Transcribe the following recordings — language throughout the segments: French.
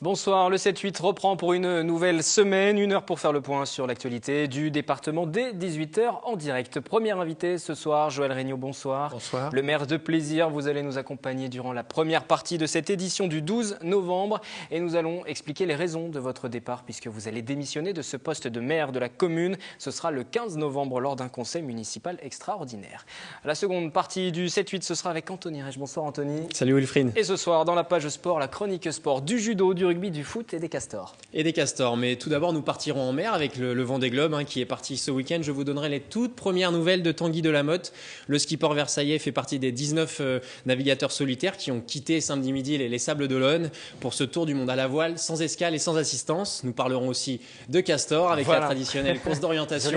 Bonsoir, le 7-8 reprend pour une nouvelle semaine, 1 heure pour faire le point sur l'actualité du département dès 18h en direct. Premier invité ce soir, Joël Regnault, bonsoir. Bonsoir. Le maire de Plaisir, vous allez nous accompagner durant la première partie de cette édition du 12 novembre et nous allons expliquer les raisons de votre départ puisque vous allez démissionner de ce poste de maire de la commune. Ce sera le 15 novembre lors d'un conseil municipal extraordinaire. La seconde partie du 7-8, ce sera avec Anthony Reich. Bonsoir Anthony. Salut Wilfried. Et ce soir, dans la page sport, la chronique sport du judo, du rugby, du foot et des castors. Et des castors. Mais tout d'abord, nous partirons en mer avec le Vendée Globe qui est parti ce week-end. Je vous donnerai les toutes premières nouvelles de Tanguy Delamotte. Le skipper versaillais fait partie des 19 navigateurs solitaires qui ont quitté samedi midi les Sables d'Olonne pour ce tour du monde à la voile, sans escale et sans assistance. Nous parlerons aussi de castors avec la traditionnelle course d'orientation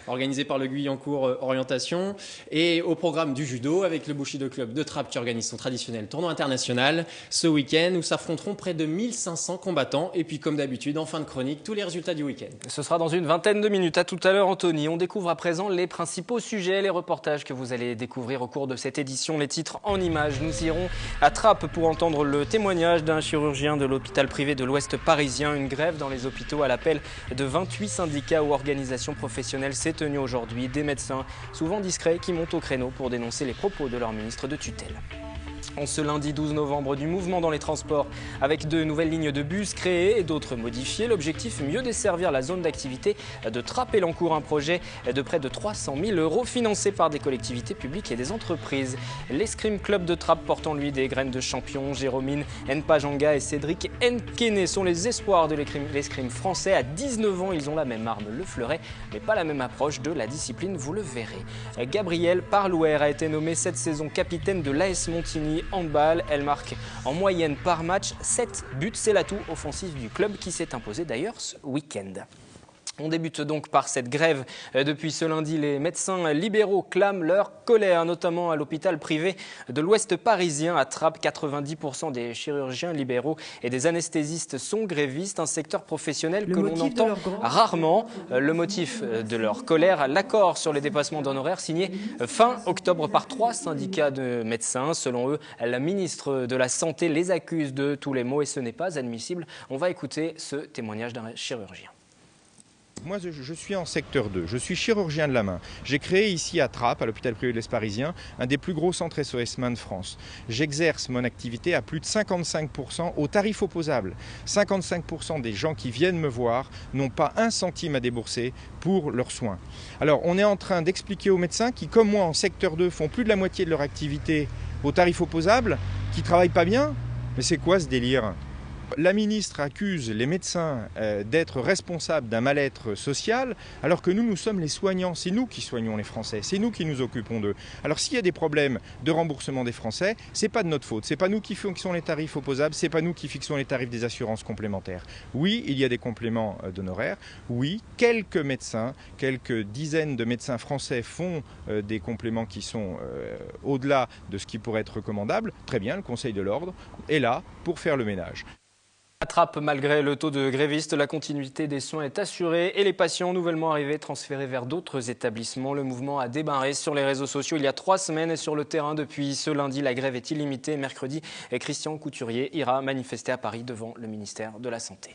organisée par le Guyancourt Orientation. Et au programme du judo avec le Bushido Club de Trappes qui organise son traditionnel tournoi international ce week-end où s'affronteront près de 1500 combattants. Et puis comme d'habitude, en fin de chronique, tous les résultats du week-end. Ce sera dans une vingtaine de minutes. À tout à l'heure Anthony. On découvre à présent les principaux sujets, les reportages que vous allez découvrir au cours de cette édition. Les titres en images. Nous irons à Trappes pour entendre le témoignage d'un chirurgien de l'hôpital privé de l'Ouest parisien. Une grève dans les hôpitaux à l'appel de 28 syndicats ou organisations professionnelles s'est tenue aujourd'hui. Des médecins, souvent discrets, qui montent au créneau pour dénoncer les propos de leur ministre de tutelle. En ce lundi 12 novembre, du mouvement dans les transports avec de nouvelles lignes de bus créées et d'autres modifiées. L'objectif, mieux desservir la zone d'activité de Trappes-Elancourt, un projet de près de 300 000 € financé par des collectivités publiques et des entreprises. L'Escrime Club de Trappes porte en lui des graines de champions. Jérôme Npajanga et Cédric Nkene sont les espoirs de l'escrime français. À 19 ans, ils ont la même arme, le fleuret, mais pas la même approche de la discipline, vous le verrez. Gabrielle Parlouer a été nommée cette saison capitaine de l'AS Montigny handball. Elle marque en moyenne par match 7 buts. C'est l'atout offensif du club qui s'est imposé d'ailleurs ce week-end. On débute donc par cette grève. Depuis ce lundi, les médecins libéraux clament leur colère, notamment à l'hôpital privé de l'Ouest parisien. À Trappes, 90% des chirurgiens libéraux et des anesthésistes sont grévistes, un secteur professionnel que l'on entend rarement. Le motif de leur colère, l'accord sur les dépassements d'honoraires signé fin octobre par 3 syndicats de médecins. Selon eux, la ministre de la Santé les accuse de tous les maux et ce n'est pas admissible. On va écouter ce témoignage d'un chirurgien. Moi, je suis en secteur 2, je suis chirurgien de la main. J'ai créé ici à Trappes, à l'hôpital privé de l'Est parisien, un des plus gros centres SOS main de France. J'exerce mon activité à plus de 55% au tarif opposable. 55% des gens qui viennent me voir n'ont pas un centime à débourser pour leurs soins. Alors, on est en train d'expliquer aux médecins qui, comme moi, en secteur 2, font plus de la moitié de leur activité au tarif opposable, qui ne travaillent pas bien. Mais c'est quoi ce délire ? La ministre accuse les médecins d'être responsables d'un mal-être social, alors que nous sommes les soignants. C'est nous qui soignons les Français, c'est nous qui nous occupons d'eux. Alors s'il y a des problèmes de remboursement des Français, c'est pas de notre faute. C'est pas nous qui fixons les tarifs opposables, c'est pas nous qui fixons les tarifs des assurances complémentaires. Oui, il y a des compléments d'honoraires. Oui, quelques médecins, quelques dizaines de médecins français font des compléments qui sont au-delà de ce qui pourrait être recommandable. Très bien, le Conseil de l'Ordre est là pour faire le ménage. À Trappes, malgré le taux de grévistes, la continuité des soins est assurée et les patients nouvellement arrivés transférés vers d'autres établissements. Le mouvement a démarré sur les réseaux sociaux il y a 3 semaines et sur le terrain depuis ce lundi. La grève est illimitée. Mercredi, Christian Couturier ira manifester à Paris devant le ministère de la Santé.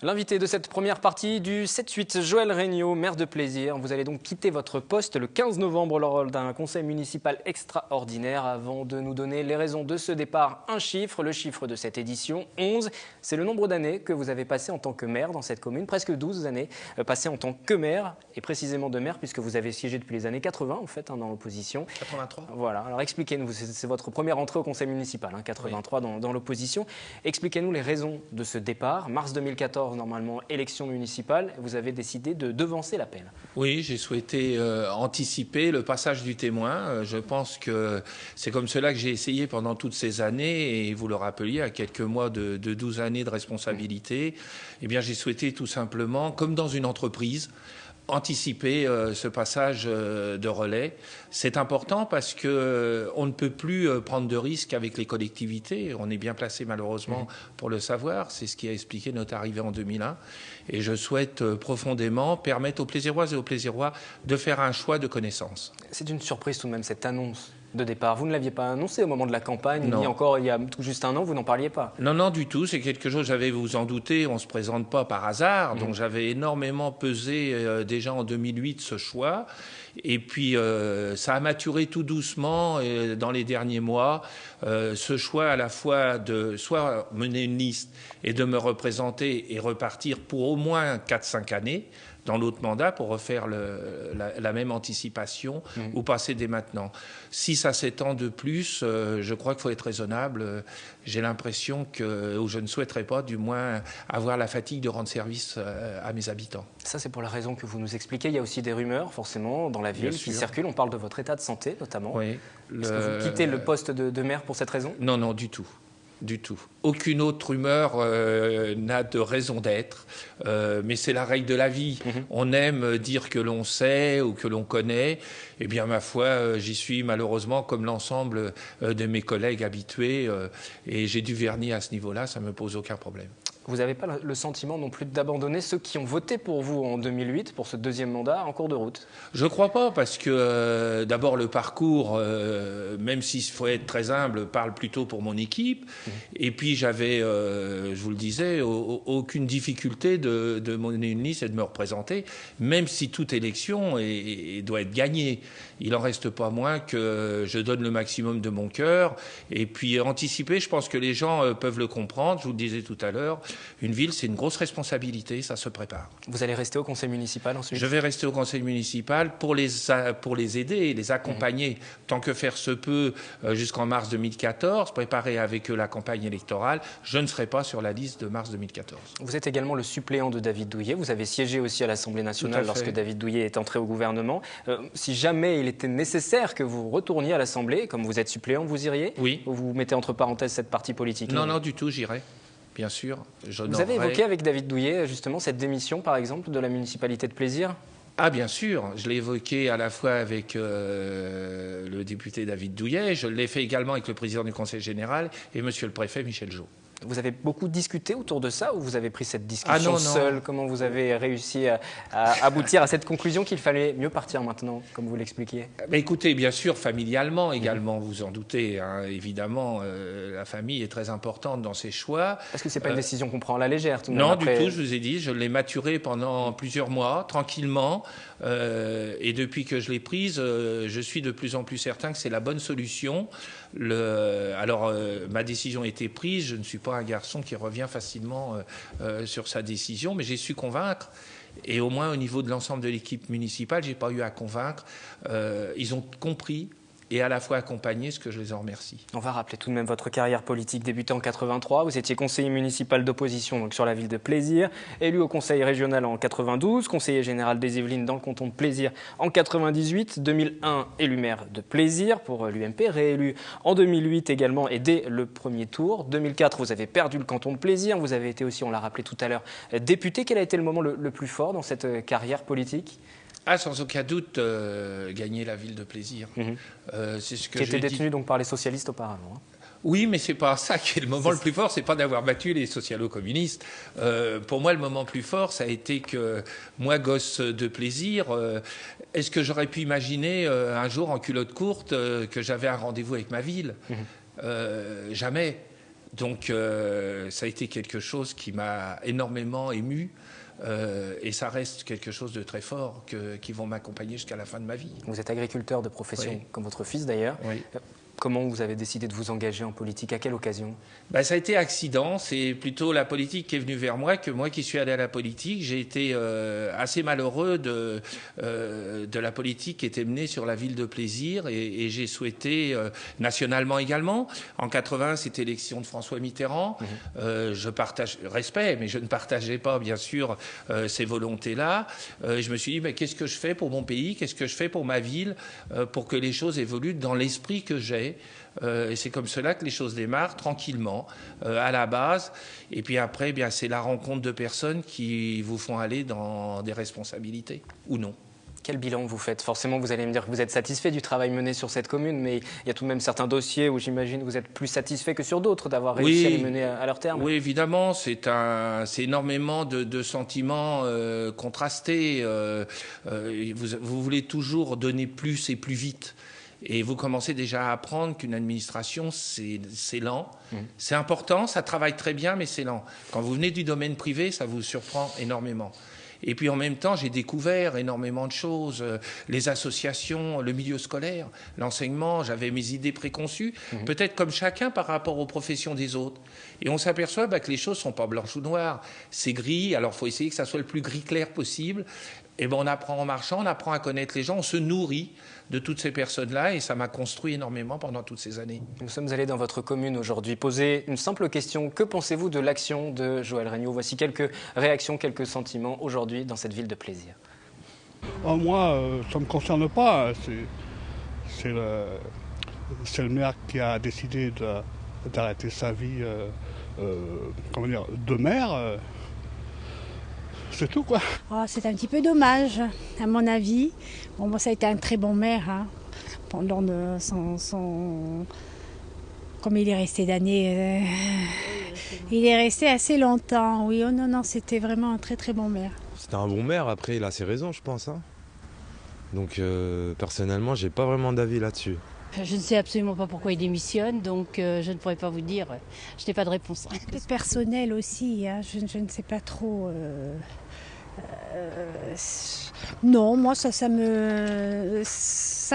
L'invité de cette première partie du 7-8, Joël Regnault, maire de Plaisir. Vous allez donc quitter votre poste le 15 novembre lors d'un conseil municipal extraordinaire. Avant de nous donner les raisons de ce départ, un chiffre, le chiffre de cette édition, 11. C'est le nombre d'années que vous avez passé en tant que maire dans cette commune, presque 12 années passées en tant que maire, et précisément de maire puisque vous avez siégé depuis les années 80 en fait dans l'opposition. 83. Voilà, alors expliquez-nous, c'est votre première entrée au conseil municipal, 83 oui. dans l'opposition. Expliquez-nous les raisons de ce départ. Mars 2014, normalement élection municipale, vous avez décidé de devancer l'appel. Oui, j'ai souhaité anticiper le passage du témoin. Je pense que c'est comme cela que j'ai essayé pendant toutes ces années, et vous le rappeliez, à quelques mois de 12 années de responsabilité, eh bien j'ai souhaité tout simplement, comme dans une entreprise, anticiper ce passage de relais. C'est important parce que on ne peut plus prendre de risques avec les collectivités. On est bien placé malheureusement pour le savoir. C'est ce qui a expliqué notre arrivée en 2001. Et je souhaite profondément permettre aux Plaisiroises et aux Plaisirois de faire un choix de connaissance. C'est une surprise tout de même cette annonce de départ. Vous ne l'aviez pas annoncé au moment de la campagne, Non. ni encore il y a tout juste un an, vous n'en parliez pas. Non, non, du tout. C'est quelque chose, j'avais, vous en doutez, on ne se présente pas par hasard. Donc j'avais énormément pesé déjà en 2008 ce choix. Et puis ça a maturé tout doucement dans les derniers mois. Ce choix à la fois de soit mener une liste et de me représenter et repartir pour au moins 4-5 années dans l'autre mandat pour refaire la même anticipation ou passer dès maintenant. 6 à 7 ans de plus, je crois qu'il faut être raisonnable. J'ai l'impression ou je ne souhaiterais pas, du moins, avoir la fatigue de rendre service à mes habitants. Ça, c'est pour la raison que vous nous expliquez. Il y a aussi des rumeurs, forcément, dans la ville qui circulent. On parle de votre état de santé, notamment. Oui. Est-ce que vous quittez le poste de maire pour cette raison? Non, non, du tout. Du tout. Aucune autre rumeur n'a de raison d'être, mais c'est la règle de la vie. On aime dire que l'on sait ou que l'on connaît. Eh bien, ma foi, j'y suis malheureusement comme l'ensemble de mes collègues habitués, et j'ai du vernis à ce niveau-là, ça ne me pose aucun problème. Vous n'avez pas le sentiment non plus d'abandonner ceux qui ont voté pour vous en 2008, pour ce deuxième mandat, en cours de route? Je ne crois pas, parce que d'abord le parcours, même s'il faut être très humble, parle plutôt pour mon équipe. Et puis j'avais, je vous le disais, aucune difficulté de mener une liste et de me représenter, même si toute élection doit être gagnée. Il n'en reste pas moins que je donne le maximum de mon cœur. Et puis anticiper, je pense que les gens peuvent le comprendre. Je vous le disais tout à l'heure, une ville, c'est une grosse responsabilité, ça se prépare. Vous allez rester au conseil municipal ensuite? Je vais rester au conseil municipal pour les aider, les accompagner, tant que faire se peut, jusqu'en mars 2014, préparer avec eux la campagne électorale. Je ne serai pas sur la liste de mars 2014. Vous êtes également le suppléant de David Douillet. Vous avez siégé aussi à l'Assemblée nationale lorsque David Douillet est entré au gouvernement. Si jamais il était nécessaire que vous retourniez à l'Assemblée, comme vous êtes suppléant, vous iriez? Oui. Ou vous mettez entre parenthèses cette partie politique? Non, non, du tout, j'irai. Bien sûr. Vous avez évoqué avec David Douillet justement cette démission, par exemple, de la municipalité de Plaisir? Ah bien sûr, je l'ai évoqué à la fois avec le député David Douillet, je l'ai fait également avec le président du Conseil général et monsieur le préfet Michel Jaud. Vous avez beaucoup discuté autour de ça ou vous avez pris cette discussion seule? Comment vous avez réussi à aboutir à cette conclusion qu'il fallait mieux partir maintenant, comme vous l'expliquiez? Écoutez, bien sûr, familialement également, vous en doutez, hein, évidemment, la famille est très importante dans ses choix. Parce que ce n'est pas une décision qu'on prend à la légère tout de même. Non, du tout, je vous ai dit, je l'ai maturée pendant plusieurs mois, tranquillement, et depuis que je l'ai prise, je suis de plus en plus certain que c'est la bonne solution. Ma décision a été prise, je ne suis pas un garçon qui revient facilement sur sa décision, mais j'ai su convaincre. Et au moins au niveau de l'ensemble de l'équipe municipale, j'ai pas eu à convaincre. Ils ont compris et à la fois accompagné, ce que je les en remercie. On va rappeler tout de même votre carrière politique débutée en 83. Vous étiez conseiller municipal d'opposition donc sur la ville de Plaisir, élu au conseil régional en 92, conseiller général des Yvelines dans le canton de Plaisir en 98, 2001 élu maire de Plaisir pour l'UMP, réélu en 2008 également et dès le premier tour. 2004, vous avez perdu le canton de Plaisir, vous avez été aussi, on l'a rappelé tout à l'heure, député. Quel a été le moment le plus fort dans cette carrière politique? Sans aucun doute, gagner la ville de Plaisir. C'est ce que qui était détenu donc par les socialistes auparavant. Hein. Oui, mais c'est pas ça qui est le moment le plus fort, c'est pas d'avoir battu les socialo-communistes. Pour moi, le moment plus fort, ça a été que moi, gosse de Plaisir, est-ce que j'aurais pu imaginer un jour en culotte courte que j'avais un rendez-vous avec ma ville? Jamais. Donc, ça a été quelque chose qui m'a énormément ému. Et ça reste quelque chose de très fort qui vont m'accompagner jusqu'à la fin de ma vie. Vous êtes agriculteur de profession, comme votre fils d'ailleurs. Oui. Comment vous avez décidé de vous engager en politique? À quelle occasion? Ça a été accident. C'est plutôt la politique qui est venue vers moi que moi qui suis allé à la politique. J'ai été assez malheureux de la politique qui était menée sur la ville de Plaisir et j'ai souhaité, nationalement également, en 80, c'était l'élection de François Mitterrand. Je partage respect, mais je ne partageais pas, bien sûr, ces volontés-là. Je me suis dit, mais qu'est-ce que je fais pour mon pays? Qu'est-ce que je fais pour ma ville pour que les choses évoluent dans l'esprit que j'ai? Et c'est comme cela que les choses démarrent, tranquillement, à la base. Et puis après, c'est la rencontre de personnes qui vous font aller dans des responsabilités, ou non. Quel bilan vous faites? Forcément, vous allez me dire que vous êtes satisfait du travail mené sur cette commune, mais il y a tout de même certains dossiers où j'imagine que vous êtes plus satisfait que sur d'autres d'avoir réussi à les mener à leur terme. Oui, évidemment, c'est énormément de sentiments contrastés. Vous voulez toujours donner plus et plus vite. Et vous commencez déjà à apprendre qu'une administration, c'est lent. C'est important, ça travaille très bien, mais c'est lent. Quand vous venez du domaine privé, ça vous surprend énormément. Et puis en même temps, j'ai découvert énormément de choses, les associations, le milieu scolaire, l'enseignement, j'avais mes idées préconçues, peut-être comme chacun par rapport aux professions des autres. Et on s'aperçoit que les choses ne sont pas blanches ou noires, c'est gris, alors il faut essayer que ça soit le plus gris clair possible. Et on apprend en marchant, on apprend à connaître les gens, on se nourrit de toutes ces personnes-là et ça m'a construit énormément pendant toutes ces années. Nous sommes allés dans votre commune aujourd'hui poser une simple question. Que pensez-vous de l'action de Joël Regnault? Voici quelques réactions, quelques sentiments aujourd'hui dans cette ville de plaisir. Moi, ça ne me concerne pas. C'est le maire qui a décidé d'arrêter sa vie de maire. C'est tout, quoi. Oh, c'est un petit peu dommage, à mon avis. Bon, ça a été un très bon maire, hein, pendant son... Comme il est resté d'années, il est resté assez longtemps. Oui, oh non, c'était vraiment un très très bon maire. C'était un bon maire, après il a ses raisons, je pense. Hein. Donc personnellement, j'ai pas vraiment d'avis là-dessus. Je ne sais absolument pas pourquoi il démissionne, donc je ne pourrais pas vous dire. Je n'ai pas de réponse. Peut-être personnel aussi, hein, je ne sais pas trop. Non, moi ça me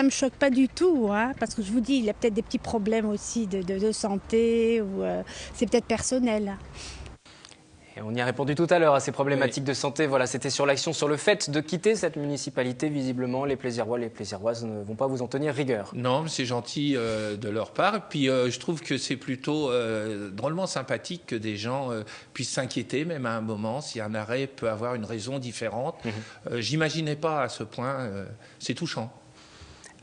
choque pas du tout, hein, parce que je vous dis, il a peut-être des petits problèmes aussi de santé, ou c'est peut-être personnel. Et on y a répondu tout à l'heure à ces problématiques de santé. Voilà, c'était sur l'action, sur le fait de quitter cette municipalité. Visiblement, les Plaisirois, les Plaisiroises ne vont pas vous en tenir rigueur. Non, c'est gentil de leur part. Et puis, je trouve que c'est plutôt drôlement sympathique que des gens puissent s'inquiéter, même à un moment, si un arrêt peut avoir une raison différente. J'imaginais pas à ce point. C'est touchant.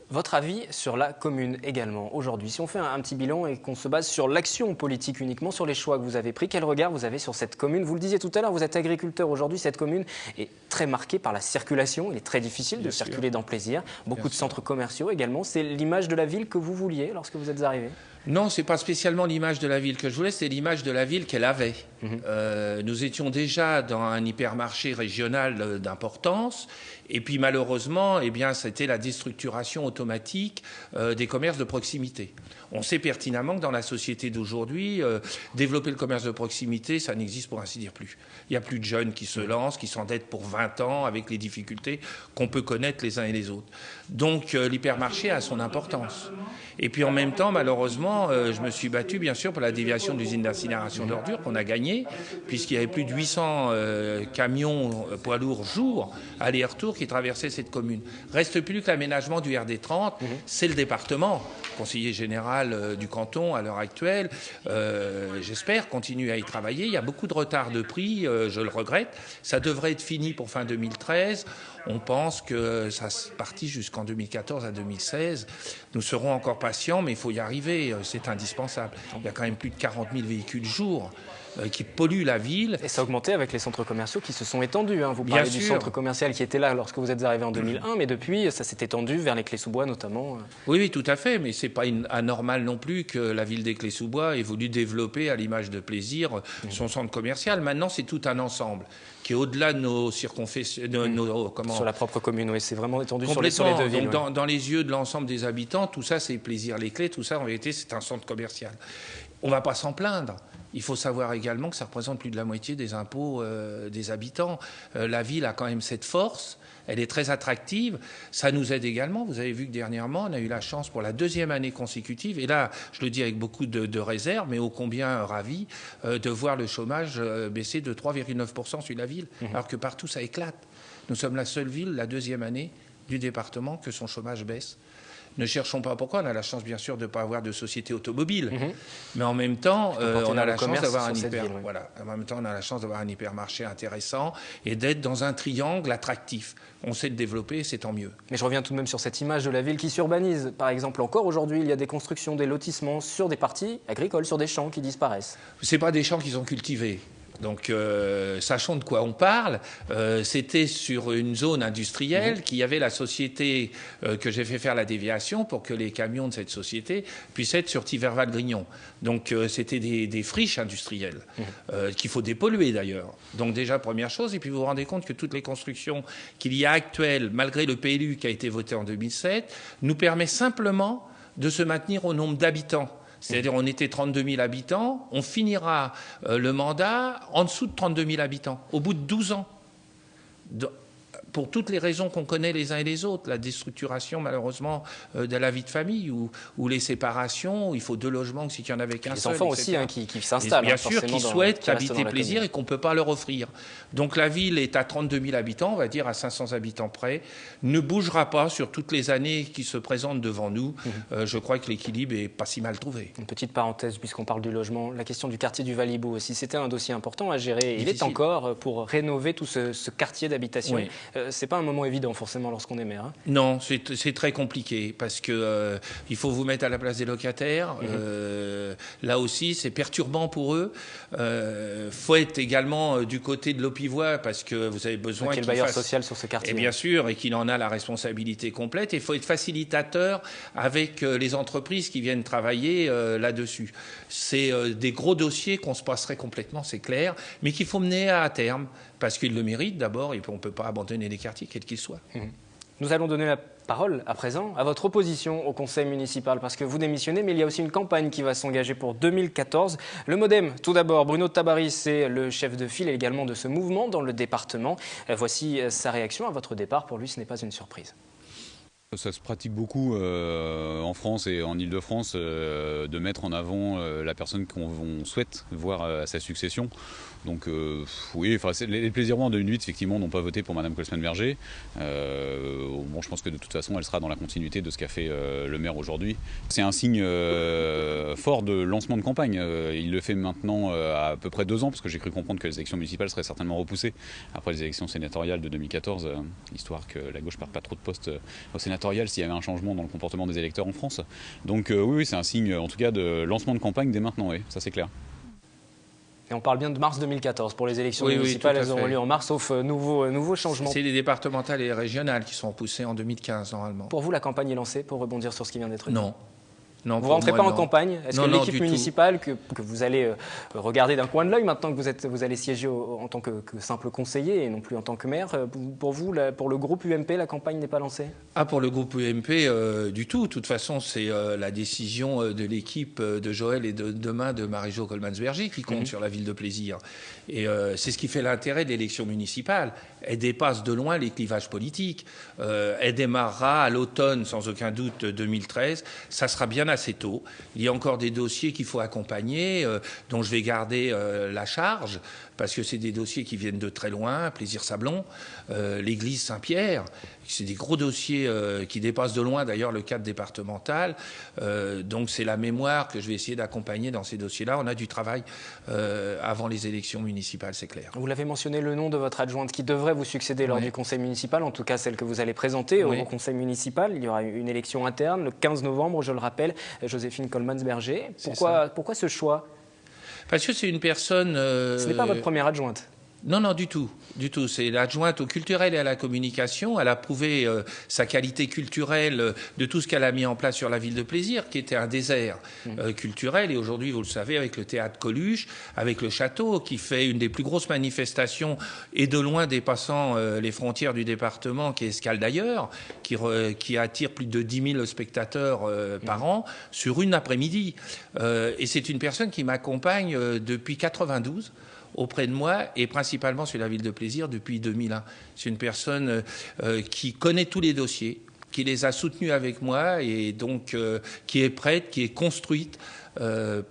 Votre avis sur la commune également aujourd'hui? Si on fait un petit bilan et qu'on se base sur l'action politique uniquement, sur les choix que vous avez pris, quel regard vous avez sur cette commune? Vous le disiez tout à l'heure, vous êtes agriculteur aujourd'hui. Cette commune est très marquée par la circulation. Il est très difficile de circuler dans Plaisir. Beaucoup de centres commerciaux également. C'est l'image de la ville que vous vouliez lorsque vous êtes arrivé? Non, c'est pas spécialement l'image de la ville que je voulais, c'est l'image de la ville qu'elle avait. Nous étions déjà dans un hypermarché régional d'importance, et puis malheureusement, c'était la déstructuration automatique des commerces de proximité. On sait pertinemment que dans la société d'aujourd'hui, développer le commerce de proximité, ça n'existe pour ainsi dire plus. Il n'y a plus de jeunes qui se lancent, qui s'endettent pour 20 ans avec les difficultés qu'on peut connaître les uns et les autres. Donc l'hypermarché a son importance. Et puis en même temps, malheureusement, je me suis battu bien sûr pour la déviation de l'usine d'incinération d'ordures qu'on a gagnée, puisqu'il y avait plus de 800 camions poids lourds jour, aller-retour, qui traversaient cette commune. Reste plus que l'aménagement du RD30, c'est le département, conseiller général du canton à l'heure actuelle, j'espère, continue à y travailler. Il y a beaucoup de retard de prix, je le regrette. Ça devrait être fini pour fin 2013. On pense que ça se partit jusqu'en 2014 à 2016. Nous serons encore patients, mais il faut y arriver, c'est indispensable. Il y a quand même plus de 40 000 véhicules jour qui polluent la ville. Et ça a augmenté avec les centres commerciaux qui se sont étendus. Hein. Vous parlez du centre commercial qui était là lorsque vous êtes arrivé en 2001, mais depuis, ça s'est étendu vers les Clés-sous-Bois notamment. Oui, tout à fait, mais c'est pas anormal non plus que la ville des Clés-sous-Bois ait voulu développer à l'image de Plaisir son centre commercial. Maintenant, c'est tout un ensemble qui est au-delà de nos circonfessions, sur la propre commune, oui, c'est vraiment étendu sur les deux villes. Donc, dans les yeux de l'ensemble des habitants, tout ça, c'est Plaisir les Clés, tout ça, en vérité, c'est un centre commercial. On ne va pas s'en plaindre. Il faut savoir également que ça représente plus de la moitié des impôts des habitants. La ville a quand même cette force. Elle est très attractive. Ça nous aide également. Vous avez vu que dernièrement, on a eu la chance pour la 2e année consécutive, et là, je le dis avec beaucoup de réserve, mais ô combien ravi, de voir le chômage baisser de 3,9% sur la ville, alors que partout, ça éclate. Nous sommes la seule ville, la 2e année du département, que son chômage baisse. Ne cherchons pas pourquoi. On a la chance, bien sûr, de ne pas avoir de société automobile. Mais en même temps, on a la chance d'avoir un hypermarché intéressant et d'être dans un triangle attractif. On sait le développer, c'est tant mieux. Mais je reviens tout de même sur cette image de la ville qui s'urbanise. Par exemple, encore aujourd'hui, il y a des constructions, des lotissements sur des parties agricoles, sur des champs qui disparaissent. Ce n'est pas des champs qu'ils ont cultivés. Donc, sachons de quoi on parle. C'était sur une zone industrielle qui avait la société que j'ai fait faire la déviation pour que les camions de cette société puissent être sur Thiverval-Grignon. Donc, c'était des friches industrielles qu'il faut dépolluer d'ailleurs. Donc, déjà, première chose. Et puis, vous vous rendez compte que toutes les constructions qu'il y a actuelles, malgré le PLU qui a été voté en 2007, nous permet simplement de se maintenir au nombre d'habitants. C'est-à-dire on était 32 000 habitants, on finira le mandat en dessous de 32 000 habitants, au bout de 12 ans. Pour toutes les raisons qu'on connaît les uns et les autres, la déstructuration malheureusement de la vie de famille ou les séparations, il faut 2 logements s'il n'y en avait qu'un seul. Les enfants aussi qui s'installent. Bien sûr, qui souhaitent habiter plaisir et qu'on ne peut pas leur offrir. Donc la ville est à 32 000 habitants, on va dire à 500 habitants près, ne bougera pas sur toutes les années qui se présentent devant nous. Je crois que l'équilibre n'est pas si mal trouvé. Une petite parenthèse, puisqu'on parle du logement, la question du quartier du Valibou aussi, c'était un dossier important à gérer. Difficile. Il est encore pour rénover tout ce quartier d'habitation. Oui. C'est pas un moment évident forcément lorsqu'on est maire. Non, c'est très compliqué parce que il faut vous mettre à la place des locataires. Là aussi, c'est perturbant pour eux. Faut être également du côté de l'Aupivois parce que vous avez besoin qu'il y ait le bailleur social sur ce quartier. Et bien sûr, et qu'il en a la responsabilité complète. Il faut être facilitateur avec les entreprises qui viennent travailler là-dessus. C'est des gros dossiers qu'on se passerait complètement, c'est clair, mais qu'il faut mener à terme. Parce qu'ils le méritent d'abord, et on ne peut pas abandonner les quartiers, quels qu'ils soient. Nous allons donner la parole à présent à votre opposition au conseil municipal, parce que vous démissionnez, mais il y a aussi une campagne qui va s'engager pour 2014. Le MoDem, tout d'abord, Bruno Tabarly, c'est le chef de file également de ce mouvement dans le département. Voici sa réaction à votre départ. Pour lui, ce n'est pas une surprise. Ça se pratique beaucoup en France et en Ile-de-France de mettre en avant la personne qu'on souhaite voir à sa succession. Donc oui, les plaisirs de Nuit effectivement n'ont pas voté pour Madame Colsman-Berger. Bon, je pense que de toute façon elle sera dans la continuité de ce qu'a fait le maire aujourd'hui. C'est un signe fort de lancement de campagne. Il le fait maintenant à peu près 2 ans, parce que j'ai cru comprendre que les élections municipales seraient certainement repoussées après les élections sénatoriales de 2014, histoire que la gauche ne perde pas trop de postes au sénatorial s'il y avait un changement dans le comportement des électeurs en France. Donc oui, c'est un signe en tout cas de lancement de campagne dès maintenant, oui, ça c'est clair. Et on parle bien de mars 2014 pour les élections municipales, elles auront lieu en mars, sauf nouveau changement. C'est les départementales et les régionales qui sont repoussées en 2015 normalement. Pour vous, la campagne est lancée, pour rebondir sur ce qui vient d'être dit? Non. Non, vous ne rentrez pas en campagne? Est-ce que l'équipe municipale que vous allez regarder d'un coin de l'œil maintenant que vous allez siéger en tant que simple conseiller et non plus en tant que maire, pour vous, pour le groupe UMP, la campagne n'est pas lancée? Pour le groupe UMP, du tout. De toute façon, c'est la décision de l'équipe de Joël et demain de Marie-Jo Coleman-Berger qui compte sur la ville de Plaisir. Et c'est ce qui fait l'intérêt de l'élection municipale. Elle dépasse de loin les clivages politiques. Elle démarrera à l'automne, sans aucun doute, 2013. Ça sera bien assez tôt. Il y a encore des dossiers qu'il faut accompagner, dont je vais garder la charge, parce que c'est des dossiers qui viennent de très loin, Plaisir-Sablon, l'église Saint-Pierre. C'est des gros dossiers qui dépassent de loin, d'ailleurs, le cadre départemental. Donc c'est la mémoire que je vais essayer d'accompagner dans ces dossiers-là. On a du travail avant les élections municipales, c'est clair. Vous l'avez mentionné, le nom de votre adjointe qui devrait vous succéder lors du conseil municipal, en tout cas celle que vous allez présenter au conseil municipal. Il y aura une élection interne le 15 novembre, je le rappelle, Joséphine Coleman-Berger. Pourquoi ce choix? Parce que c'est une personne... Ce n'est pas votre première adjointe? Non, du tout. C'est l'adjointe au culturel et à la communication. Elle a prouvé sa qualité culturelle de tout ce qu'elle a mis en place sur la ville de Plaisir, qui était un désert culturel. Et aujourd'hui, vous le savez, avec le théâtre Coluche, avec le château, qui fait une des plus grosses manifestations, et de loin dépassant les frontières du département, qui est Escale d'ailleurs, qui attire plus de 10 000 spectateurs par an sur une après-midi. Et c'est une personne qui m'accompagne depuis 92. Auprès de moi et principalement sur la ville de Plaisir depuis 2001. C'est une personne qui connaît tous les dossiers, qui les a soutenus avec moi et donc qui est prête, qui est construite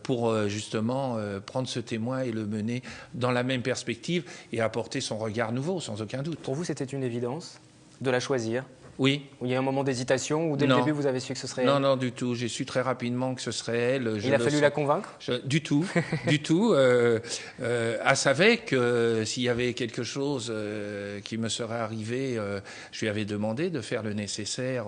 pour justement prendre ce témoin et le mener dans la même perspective et apporter son regard nouveau, sans aucun doute. Pour vous, c'était une évidence de la choisir? Oui. Où il y a un moment d'hésitation, ou dès le début vous avez su que ce serait elle? Non, du tout. J'ai su très rapidement que ce serait elle. Il a fallu la convaincre? Du tout, du tout. Elle savait que s'il y avait quelque chose qui me serait arrivé, je lui avais demandé de faire le nécessaire.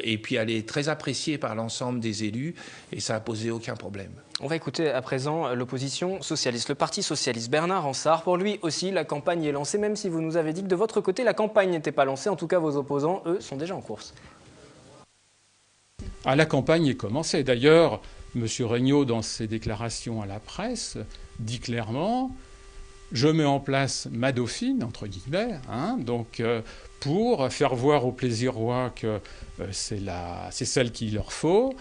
Et puis elle est très appréciée par l'ensemble des élus et ça n'a posé aucun problème. On va écouter à présent l'opposition socialiste, le Parti socialiste. Bernard Ansart, pour lui aussi, la campagne est lancée, même si vous nous avez dit que de votre côté, la campagne n'était pas lancée. En tout cas, vos opposants, eux, sont déjà en course. Ah, la campagne est commencée. D'ailleurs, M. Regnault, dans ses déclarations à la presse, dit clairement « Je mets en place ma dauphine », entre guillemets, donc pour faire voir aux Plaisirois que c'est celle qu'il leur faut,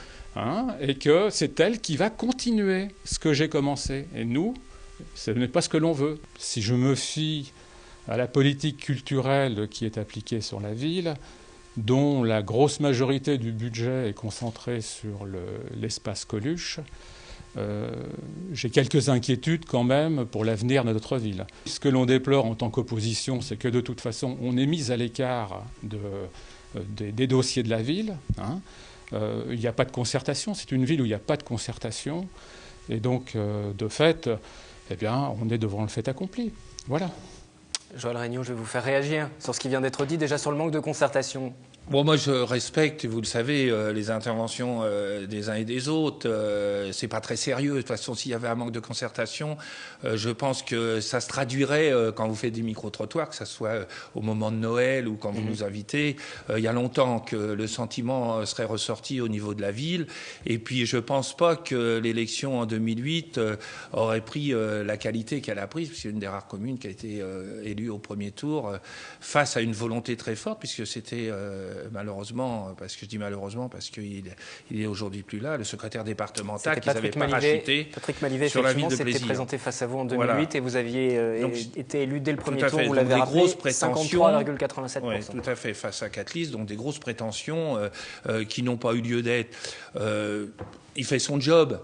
et que c'est elle qui va continuer ce que j'ai commencé. Et nous, ce n'est pas ce que l'on veut. Si je me fie à la politique culturelle qui est appliquée sur la ville, dont la grosse majorité du budget est concentrée sur l'espace Coluche, j'ai quelques inquiétudes quand même pour l'avenir de notre ville. Ce que l'on déplore en tant qu'opposition, c'est que de toute façon, on est mis à l'écart des dossiers de la ville. Il n'y a pas de concertation, c'est une ville où il n'y a pas de concertation. Et donc, de fait, eh bien, on est devant le fait accompli. Voilà. Joël Regnault, je vais vous faire réagir sur ce qui vient d'être dit, déjà sur le manque de concertation. Bon, moi je respecte, vous le savez, les interventions des uns et des autres. C'est pas très sérieux. De toute façon, s'il y avait un manque de concertation, je pense que ça se traduirait quand vous faites des micro-trottoirs, que ce soit au moment de Noël ou quand vous nous invitez. Il y a longtemps que le sentiment serait ressorti au niveau de la ville. Et puis je pense pas que l'élection en 2008 aurait pris la qualité qu'elle a prise, parce que c'est une des rares communes qui a été élue au premier tour face à une volonté très forte, puisque c'était malheureusement, parce que je dis malheureusement parce qu'il est aujourd'hui plus là, le secrétaire départemental qu'ils avaient parachuté Patrick Malivet, sur la ville de s'était Plaisir. présenté face à vous en 2008 Voilà. et vous aviez été élu dès le premier tour, vous l'avez l'avez rappelé, grosses prétentions, 53,87%. Ouais, tout à fait, face à Quatlis, donc des grosses prétentions qui n'ont pas eu lieu d'être. Il fait son job.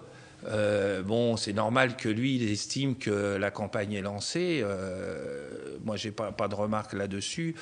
Bon, c'est normal que lui, il estime que la campagne est lancée. Moi, j'ai pas de remarques là-dessus.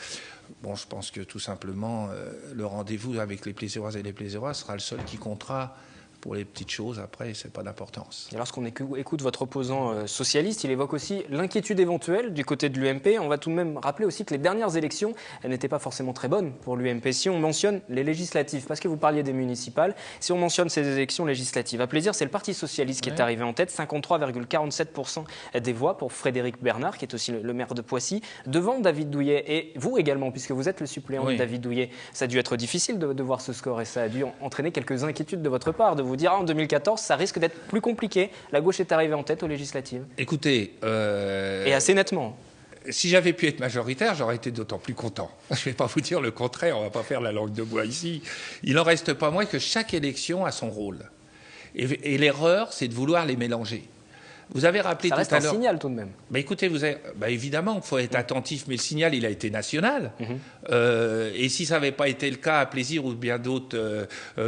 Bon, je pense que tout simplement, le rendez-vous avec les Plaisiroises et les Plaisirois sera le seul qui comptera. Pour les petites choses, après, c'est pas d'importance. Et lorsqu'on écoute votre opposant socialiste, il évoque aussi l'inquiétude éventuelle du côté de l'UMP. On va tout de même rappeler aussi que les dernières élections, elles n'étaient pas forcément très bonnes pour l'UMP. Si on mentionne les législatives, parce que vous parliez des municipales, si on mentionne ces élections législatives, à Plaisir, c'est le Parti socialiste qui est arrivé en tête, 53,47% des voix pour Frédéric Bernard, qui est aussi le maire de Poissy, devant David Douillet. Et vous également, puisque vous êtes le suppléant de David Douillet, ça a dû être difficile de voir ce score et ça a dû entraîner quelques inquiétudes de votre part, de vous dire en 2014, ça risque d'être plus compliqué. La gauche est arrivée en tête aux législatives. Écoutez... Et assez nettement. Si j'avais pu être majoritaire, j'aurais été d'autant plus content. Je ne vais pas vous dire le contraire, on ne va pas faire la langue de bois ici. Il n'en reste pas moins que chaque élection a son rôle. Et l'erreur, c'est de vouloir les mélanger. Vous avez rappelé tout à l'heure... Ça reste un signal tout de même. Écoutez, évidemment, il faut être attentif, mais le signal, il a été national. Et si ça n'avait pas été le cas à Plaisir ou bien d'autres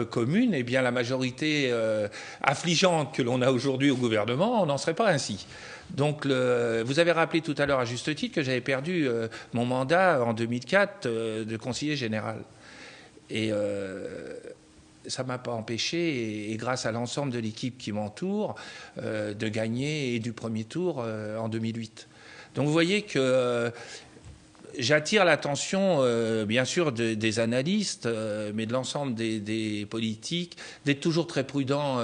communes, eh bien la majorité affligeante que l'on a aujourd'hui au gouvernement, on n'en serait pas ainsi. Donc, vous avez rappelé tout à l'heure à juste titre que j'avais perdu mon mandat en 2004 de conseiller général. Et... ça ne m'a pas empêché, et grâce à l'ensemble de l'équipe qui m'entoure, de gagner et du premier tour en 2008. Donc vous voyez que j'attire l'attention, bien sûr, des analystes, mais de l'ensemble des politiques, d'être toujours très prudents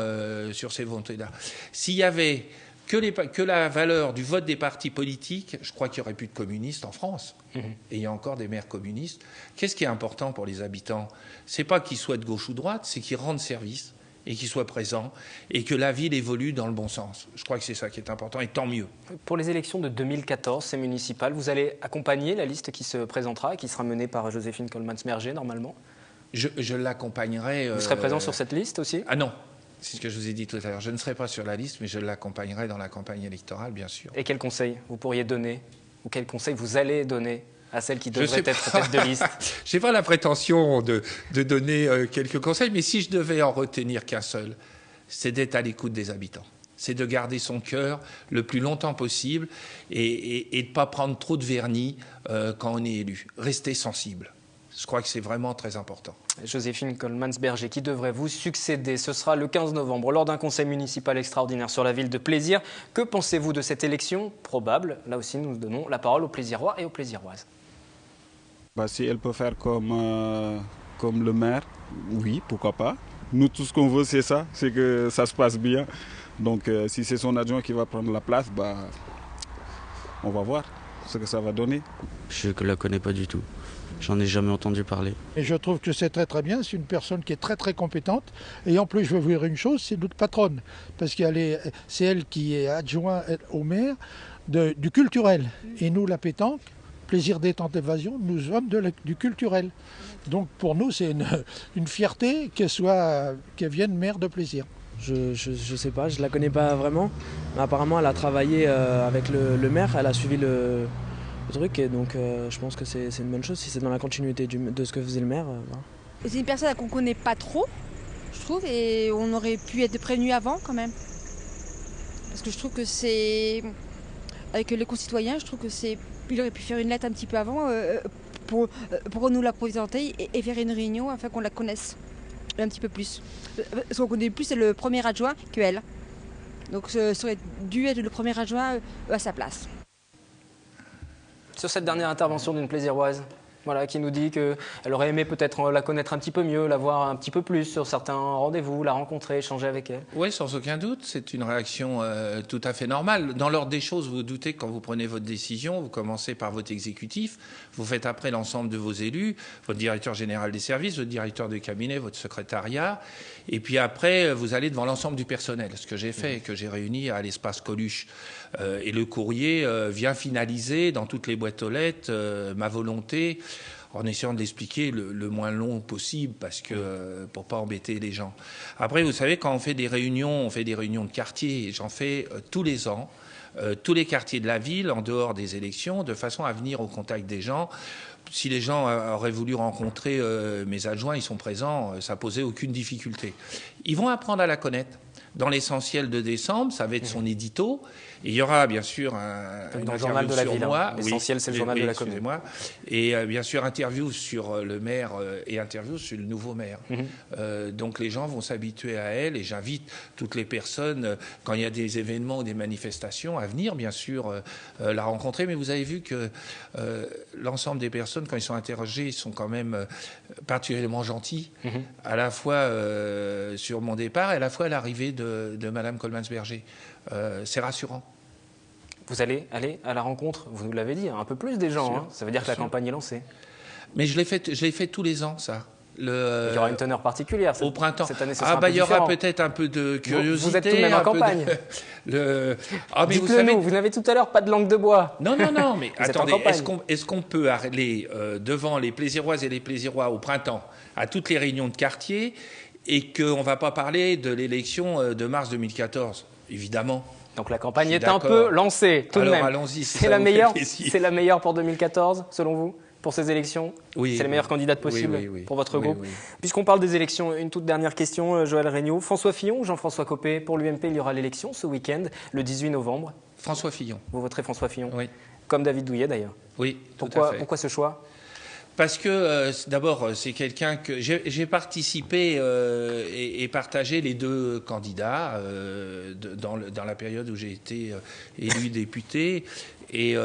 sur ces volontés-là. S'il y avait que la valeur du vote des partis politiques, je crois qu'il n'y aurait plus de communistes en France. Et il y a encore des maires communistes. Qu'est-ce qui est important pour les habitants? C'est pas qu'ils soient de gauche ou de droite, c'est qu'ils rendent service et qu'ils soient présents et que la ville évolue dans le bon sens. Je crois que c'est ça qui est important et tant mieux. Pour les élections de 2014, ces municipales, vous allez accompagner la liste qui se présentera et qui sera menée par Joséphine Coleman-Smerger normalement? Je l'accompagnerai... Vous serez présent sur cette liste aussi? Ah non, c'est ce que je vous ai dit tout à l'heure. Je ne serai pas sur la liste, mais je l'accompagnerai dans la campagne électorale, bien sûr. Et quels conseils vous pourriez donner, ou quels conseils vous allez donner à celle qui devrait être tête de liste? Je n'ai pas la prétention de donner quelques conseils, mais si je devais en retenir qu'un seul, c'est d'être à l'écoute des habitants. C'est de garder son cœur le plus longtemps possible et de ne pas prendre trop de vernis quand on est élu. Rester sensible. Je crois que c'est vraiment très important. Joséphine Coleman-Berger qui devrait vous succéder. Ce sera le 15 novembre lors d'un conseil municipal extraordinaire sur la ville de Plaisir. Que pensez-vous de cette élection probable? Là aussi, nous donnons la parole aux Plaisirois et aux Plaisiroises. Si elle peut faire comme le maire, oui, pourquoi pas. Nous, tout ce qu'on veut, c'est ça, c'est que ça se passe bien. Donc, si c'est son adjoint qui va prendre la place, on va voir ce que ça va donner. Je ne la connais pas du tout. J'en ai jamais entendu parler. Et je trouve que c'est très très bien, c'est une personne qui est très très compétente. Et en plus, je vais vous dire une chose, c'est notre patronne. Parce que c'est elle qui est adjointe au maire du culturel. Et nous, la pétanque, plaisir, détente, évasion, nous sommes du culturel. Donc pour nous, c'est une fierté qu'elle vienne maire de Plaisir. Je sais pas, je la connais pas vraiment. Mais apparemment, elle a travaillé avec le maire, elle a suivi le truc. Et donc je pense que c'est une bonne chose si c'est dans la continuité de ce que faisait le maire. Voilà. C'est une personne qu'on connaît pas trop, je trouve, et on aurait pu être prévenu avant quand même. Parce que je trouve que c'est... Avec les concitoyens, je trouve que c'est... Il aurait pu faire une lettre un petit peu avant pour nous la présenter et faire une réunion afin qu'on la connaisse un petit peu plus. Parce qu'on connaît plus le premier adjoint qu'elle. Donc ça aurait dû être le premier adjoint à sa place. Sur cette dernière intervention d'une Plaisiroise, voilà, qui nous dit qu'elle aurait aimé peut-être la connaître un petit peu mieux, la voir un petit peu plus sur certains rendez-vous, la rencontrer, échanger avec elle. Oui, sans aucun doute, c'est une réaction tout à fait normale. Dans l'ordre des choses, vous doutez que quand vous prenez votre décision, vous commencez par votre exécutif, vous faites après l'ensemble de vos élus, votre directeur général des services, votre directeur de cabinet, votre secrétariat, et puis après, vous allez devant l'ensemble du personnel, ce que j'ai fait, que j'ai réuni à l'espace Coluche. Et le courrier vient finaliser dans toutes les boîtes aux lettres ma volonté, en essayant de l'expliquer le moins long possible, parce que pour pas embêter les gens. Après, vous savez, quand on fait des réunions de quartier, j'en fais tous les ans, tous les quartiers de la ville, en dehors des élections, de façon à venir au contact des gens. Si les gens auraient voulu rencontrer mes adjoints, ils sont présents, ça posait aucune difficulté. Ils vont apprendre à la connaître. Dans l'essentiel de décembre, ça va être son édito. Et il y aura bien sûr un journal de la ville. L'essentiel, c'est le journal de la commune. Et bien sûr, interview sur le maire et interview sur le nouveau maire. Donc les gens vont s'habituer à elle. Et j'invite toutes les personnes, quand il y a des événements ou des manifestations, à venir bien sûr la rencontrer. Mais vous avez vu que l'ensemble des personnes, quand ils sont interrogés, ils sont quand même particulièrement gentils. À la fois sur mon départ et à la fois à l'arrivée de Madame Coleman-Berger. C'est rassurant. Vous allez aller à la rencontre, vous nous l'avez dit, un peu plus des gens. Hein. Ça veut dire que la campagne est lancée. Mais je l'ai fait tous les ans, ça. Il y aura une teneur particulière au printemps. Cette année, ce sera un peu il y aura peut-être un peu de curiosité. Vous êtes tout de même en campagne. Dites-le-nous, vous n'avez tout à l'heure pas de langue de bois. Non, mais attendez, est-ce qu'on peut aller devant les Plaisiroises et les Plaisirois au printemps, à toutes les réunions de quartier, et qu'on ne va pas parler de l'élection de mars 2014 ? Évidemment. Donc la campagne est un peu lancée, tout de même. Alors allons-y, c'est la meilleure pour 2014, selon vous, pour ces élections? Oui. C'est la meilleure candidate possible pour votre groupe? Oui. Puisqu'on parle des élections, une toute dernière question, Joël Regnault. François Fillon ou Jean-François Copé? Pour l'UMP, il y aura l'élection ce week-end, le 18 novembre. François Fillon. Vous voterez François Fillon? Oui. Comme David Douillet, d'ailleurs. Oui, tout à fait. Pourquoi ce choix? Parce que, d'abord, c'est quelqu'un que j'ai participé et partagé les deux candidats dans la période où j'ai été élu député. Et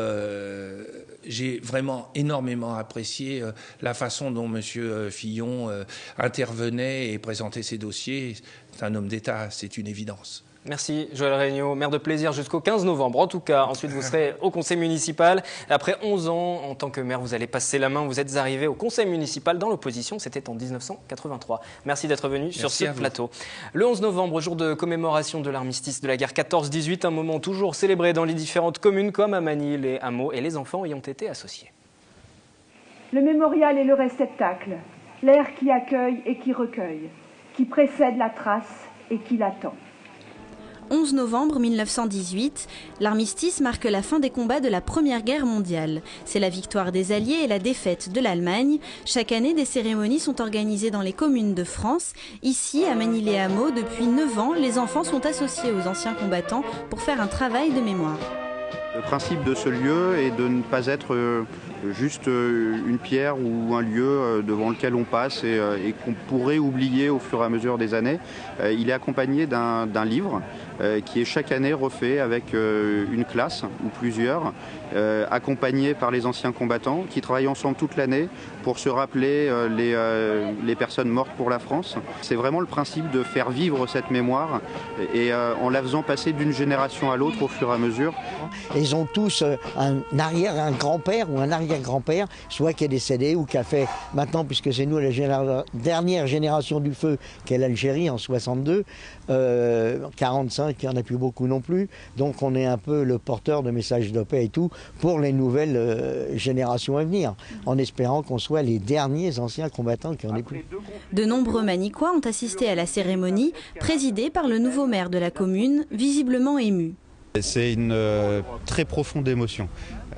j'ai vraiment énormément apprécié la façon dont M. Fillon intervenait et présentait ses dossiers. C'est un homme d'État, c'est une évidence. Merci Joël Regnault, maire de Plaisir jusqu'au 15 novembre. En tout cas, ensuite vous serez au conseil municipal. Après 11 ans en tant que maire, vous allez passer la main. Vous êtes arrivé au conseil municipal dans l'opposition, c'était en 1983. Merci d'être venu sur ce plateau. Le 11 novembre, jour de commémoration de l'armistice de la guerre 14-18, un moment toujours célébré dans les différentes communes comme à Magny, les hameaux et les enfants y ont été associés. Le mémorial est le réceptacle, l'air qui accueille et qui recueille, qui précède la trace et qui l'attend. 11 novembre 1918, l'armistice marque la fin des combats de la Première Guerre mondiale. C'est la victoire des Alliés et la défaite de l'Allemagne. Chaque année, des cérémonies sont organisées dans les communes de France. Ici, à Magny-les-Hameaux, depuis 9 ans, les enfants sont associés aux anciens combattants pour faire un travail de mémoire. Le principe de ce lieu est de ne pas être juste une pierre ou un lieu devant lequel on passe et qu'on pourrait oublier au fur et à mesure des années. Il est accompagné d'un livre qui est chaque année refait avec une classe ou plusieurs, accompagnés par les anciens combattants qui travaillent ensemble toute l'année pour se rappeler les personnes mortes pour la France. C'est vraiment le principe de faire vivre cette mémoire et en la faisant passer d'une génération à l'autre au fur et à mesure. Ils ont tous un grand-père ou un arrière-grand-père, soit qui est décédé ou qui a fait maintenant, puisque c'est nous la dernière génération du feu qu'est l'Algérie en 62, 45, il n'y en a plus beaucoup non plus, donc on est un peu le porteur de messages de paix et tout pour les nouvelles générations à venir, en espérant qu'on soit les derniers anciens combattants qui en aient plus. De nombreux Manicois ont assisté à la cérémonie, présidée par le nouveau maire de la commune, visiblement ému. C'est une très profonde émotion.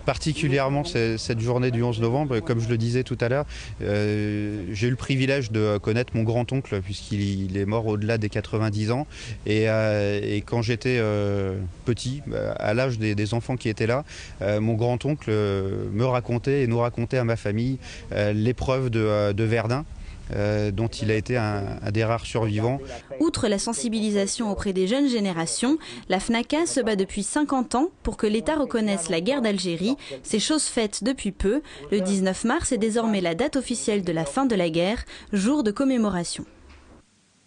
Particulièrement cette journée du 11 novembre, comme je le disais tout à l'heure, j'ai eu le privilège de connaître mon grand-oncle puisqu'il est mort au-delà des 90 ans. Et quand j'étais petit, à l'âge des enfants qui étaient là, mon grand-oncle me racontait et nous racontait à ma famille l'épreuve de Verdun. Dont il a été un des rares survivants. Outre la sensibilisation auprès des jeunes générations, la FNACA se bat depuis 50 ans pour que l'État reconnaisse la guerre d'Algérie. C'est chose faite depuis peu. Le 19 mars est désormais la date officielle de la fin de la guerre, jour de commémoration.